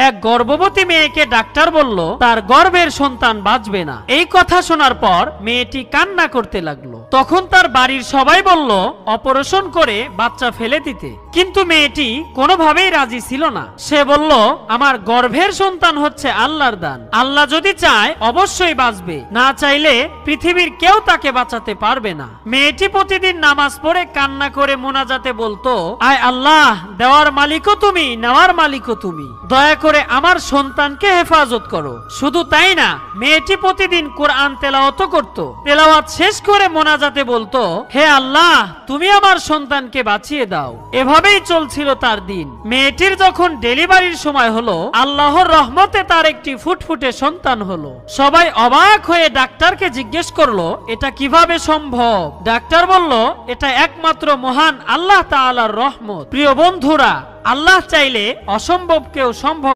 এক গর্ভবতী মেয়েকে ডাক্তার বলল তার গর্ভের সন্তান বাঁচবে না। এই কথা শোনার পর মেয়েটি কান্না করতে লাগলো। তখন তার বাড়ির সবাই বলল অপারেশন করে বাচ্চা ফেলে দিতে, কিন্তু মেয়েটি কোনোভাবেই রাজি ছিল না। সে বলল আমার গর্ভের সন্তান হচ্ছে আল্লাহর দান, আল্লাহ যদি চায় অবশ্যই বাঁচবে, না চাইলে পৃথিবীর কেউ তাকে বাঁচাতে পারবে না। মেয়েটি প্রতিদিন নামাজ পড়ে কান্না করে মোনাজাতে বলতো, আয় আল্লাহ, দেওয়ার মালিকও তুমি, নেওয়ার মালিকও তুমি, দয়া করে আমার সন্তানকে হেফাজত করো। শুধু তাই না, মেয়েটি প্রতিদিন কোরআন তেলাওয়াত করত। তেলাওয়াত শেষ করে মোনাজাতে বলতো, হে আল্লাহ, তুমি আমার সন্তানকে বাঁচিয়ে দাও। এভাবেই চলছিল তার দিন। মেয়েটির যখন ডেলিভারির সময় হলো, আল্লাহর রহমতে তার একটি ফুটফুটে সন্তান হলো। সবাই অবাক হয়ে ডাক্তারকে জিজ্ঞেস করলো এটা কিভাবে সম্ভব। ডাক্তার বলল এটা একমাত্র মহান আল্লাহ তাআলার রহমত। প্রিয় বন্ধুরা, আল্লাহ চাইলে অসম্ভবকেও সম্ভব